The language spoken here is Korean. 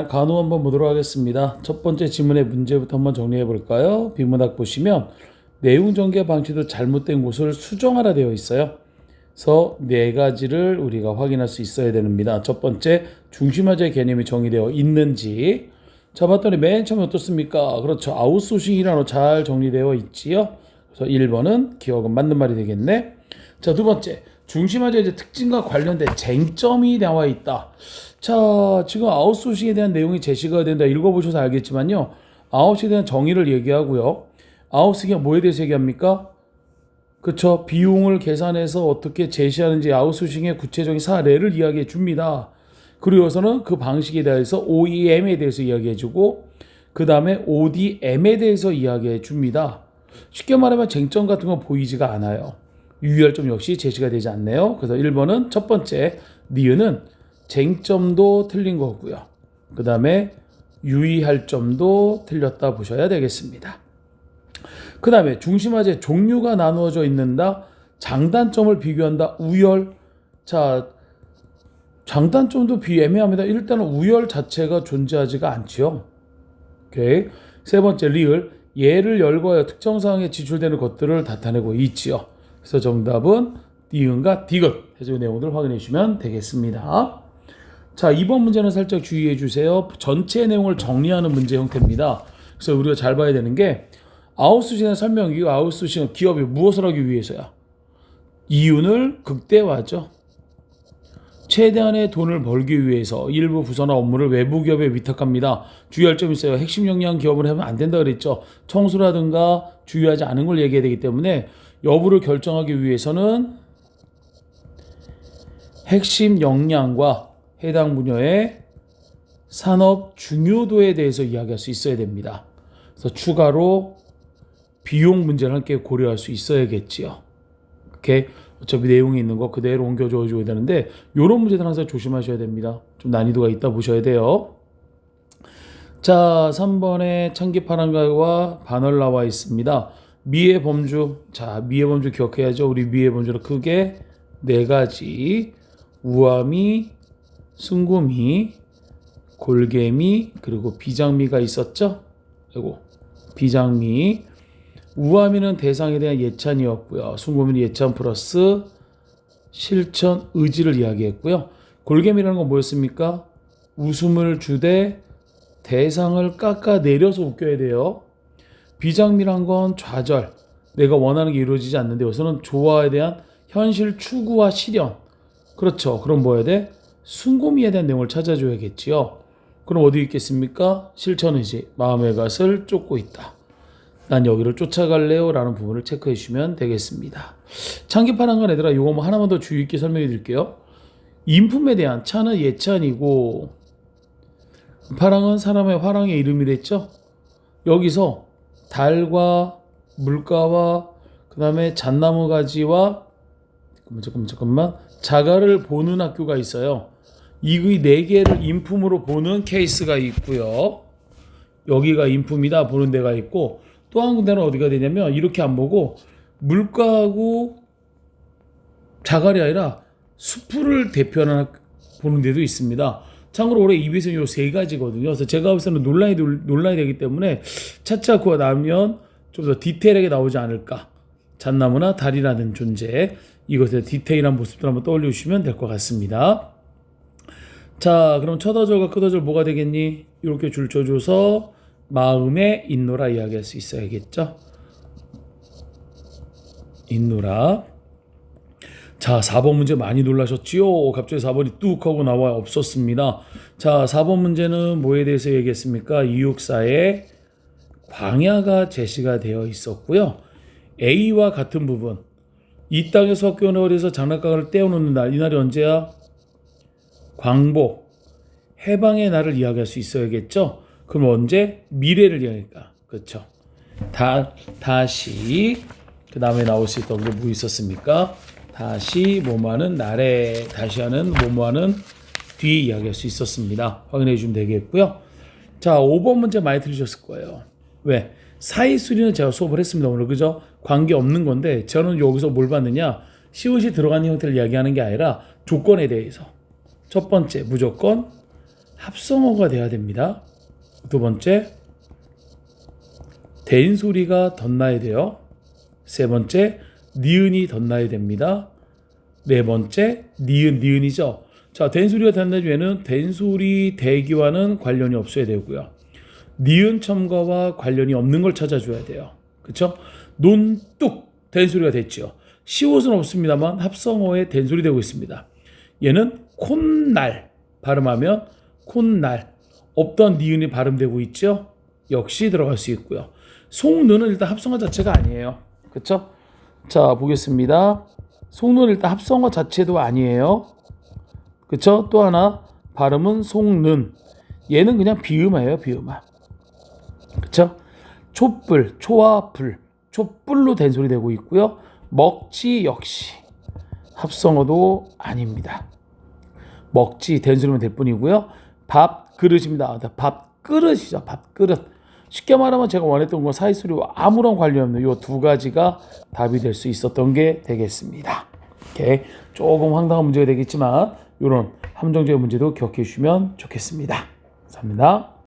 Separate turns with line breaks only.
간호 한번 보도록 하겠습니다. 첫 번째 지문의 문제부터 한번 정리해 볼까요? 비문학 보시면 내용 전개 방식도 잘못된 곳을 수정하라 되어 있어요. 그래서 네 가지를 우리가 확인할 수 있어야 됩니다. 첫 번째, 중심화제 개념이 정의되어 있는지. 자, 봤더니 맨 처음에 어떻습니까? 그렇죠. 아웃소싱이라는 잘 정리되어 있지요. 그래서 1번은 기억은 맞는 말이 되겠네. 자, 두 번째, 중심화제의 특징과 관련된 쟁점이 나와 있다. 자, 지금 아웃소싱에 대한 내용이 제시가 된다. 읽어보셔서 알겠지만요. 아웃에 대한 정의를 얘기하고요. 아웃소싱이 뭐에 대해서 얘기합니까? 그쵸. 비용을 계산해서 어떻게 제시하는지 아웃소싱의 구체적인 사례를 이야기해 줍니다. 그리고서는 그 방식에 대해서 OEM에 대해서 이야기해 주고, 그 다음에 ODM에 대해서 이야기해 줍니다. 쉽게 말하면 쟁점 같은 건 보이지가 않아요. 유의할 점 역시 제시가 되지 않네요. 그래서 1번은 첫 번째, 니은은 쟁점도 틀린 거고요. 그 다음에 유의할 점도 틀렸다 보셔야 되겠습니다. 그 다음에 중심화제 종류가 나누어져 있는다. 장단점을 비교한다. 우열. 자, 장단점도 비애매합니다. 일단은 우열 자체가 존재하지가 않지요. 오케이. 세 번째, 리을. 예를 열거하여 특정 사항에 지출되는 것들을 나타내고 있지요. 그래서 정답은 니은과 디귿 해석 내용들을 확인해 주시면 되겠습니다. 자, 이번 문제는 살짝 주의해 주세요. 전체 내용을 정리하는 문제 형태입니다. 그래서 우리가 잘 봐야 되는 게 아웃소싱의 설명이고, 아웃소싱은 기업이 무엇을 하기 위해서야? 이윤을 극대화하죠. 최대한의 돈을 벌기 위해서 일부 부서나 업무를 외부 기업에 위탁합니다. 주의할 점이 있어요. 핵심 역량 기업을 하면 안 된다 그랬죠. 청수라든가 주의하지 않은 걸 얘기해야 되기 때문에 여부를 결정하기 위해서는 핵심 역량과 해당 분야의 산업 중요도에 대해서 이야기할 수 있어야 됩니다. 그래서 추가로 비용 문제를 함께 고려할 수 있어야겠지요. 이렇게 어차피 내용이 있는 거 그대로 옮겨줘 줘야 되는데, 이런 문제들 항상 조심하셔야 됩니다. 좀 난이도가 있다 보셔야 돼요. 자, 3번에 창기파란가와 반월 나와 있습니다. 미의 범주. 자, 미의 범주 기억해야죠. 우리 미의 범주를 크게 네 가지. 우아미, 순구미, 골개미, 그리고 비장미가 있었죠. 그리고 비장미. 우아미는 대상에 대한 예찬이었고요. 순구미는 예찬 플러스 실천 의지를 이야기했고요. 골개미라는 건 뭐였습니까? 웃음을 주되 대상을 깎아내려서 웃겨야 돼요. 비장미란 건 좌절, 내가 원하는 게 이루어지지 않는데 여기서는 조화에 대한 현실 추구와 실현. 그렇죠. 그럼 뭐 해야 돼? 순고미에 대한 내용을 찾아줘야겠지요. 그럼 어디 있겠습니까? 실천의지, 마음의 갓을 쫓고 있다. 난 여기를 쫓아갈래요 라는 부분을 체크해 주시면 되겠습니다. 창기파란 건 얘들아, 이거 뭐 하나만 더 주의 있게 설명해 드릴게요. 인품에 대한 차는 예찬이고, 파랑은 사람의 화랑의 이름이랬죠. 여기서 달과 물가와 그 다음에 잣나무 가지와 잠깐만 자갈을 보는 학교가 있어요. 이 네 개를 인품으로 보는 케이스가 있고요. 여기가 인품이다 보는 데가 있고, 또 한 군데는 어디가 되냐면 이렇게 안 보고 물가하고 자갈이 아니라 숲을 대표하는 보는 데도 있습니다. 참고로 올해 EBS는 이 세 가지거든요. 그래서 제가 보기에는 논란이 되기 때문에 차차 그거 나오면 좀 더 디테일하게 나오지 않을까. 잣나무나 달이라는 존재, 이것의 디테일한 모습들 한번 떠올려 주시면 될 것 같습니다. 자, 그럼 첫 어절과 끝 어절 뭐가 되겠니? 이렇게 줄 쳐줘서 마음에 있노라 이야기할 수 있어야겠죠. 있노라. 자, 4번 문제 많이 놀라셨지요? 갑자기 4번이 뚝 하고 나와 없었습니다. 자, 4번 문제는 뭐에 대해서 얘기했습니까? 이육사의 광야가 제시가 되어 있었고요. A와 같은 부분. 이 땅에서 학교는 어디서 장난감을 떼어놓는 날. 이 날이 언제야? 광복, 해방의 날을 이야기할 수 있어야겠죠. 그럼 언제? 미래를 이야기할까? 그렇죠. 다시 그 다음에 나올 수 있던 게 뭐 있었습니까? 다시 뭐뭐하는 날에, 다시 하는 뭐뭐하는 뒤에 이야기할 수 있었습니다. 확인해 주시면 되겠고요. 자, 5번 문제 많이 들으셨을 거예요. 왜? 사이수리는 제가 수업을 했습니다 오늘, 그죠? 관계 없는 건데 저는 여기서 뭘 봤느냐, 시옷이 들어가는 형태를 이야기하는 게 아니라 조건에 대해서. 첫 번째 무조건, 합성어가 돼야 됩니다. 두 번째, 된 소리가 덧나야 돼요. 세 번째, 니은이 덧나야 됩니다. 네 번째, 니은이죠. 자, 된 소리가 덧나는 중에는 된 소리 대기와는 관련이 없어야 되고요. 니은 첨가와 관련이 없는 걸 찾아줘야 돼요. 그렇죠? 논뚝 된 소리가 됐죠. 시옷은 없습니다만 합성어에 된 소리 되고 있습니다. 얘는 콧날 발음하면 콧날 없던 니은이 발음되고 있죠. 역시 들어갈 수 있고요. 송는은 일단 합성어 자체가 아니에요. 그렇죠? 자, 보겠습니다. 송는 일단 합성어 자체도 아니에요. 그렇죠? 또 하나 발음은 송는. 얘는 그냥 비음어예요, 비음어. 그렇죠? 촛불, 초와 불, 촛불로 된 소리 되고 있고요. 먹지 역시 합성어도 아닙니다. 먹지 된 소리면 될 뿐이고요. 밥 그릇입니다. 밥 그릇이죠. 밥 그릇. 쉽게 말하면 제가 원했던 건 사이소리와 아무런 관련 없는 이 두 가지가 답이 될 수 있었던 게 되겠습니다. 이렇게 조금 황당한 문제가 되겠지만 이런 함정적인 문제도 기억해 주시면 좋겠습니다. 감사합니다.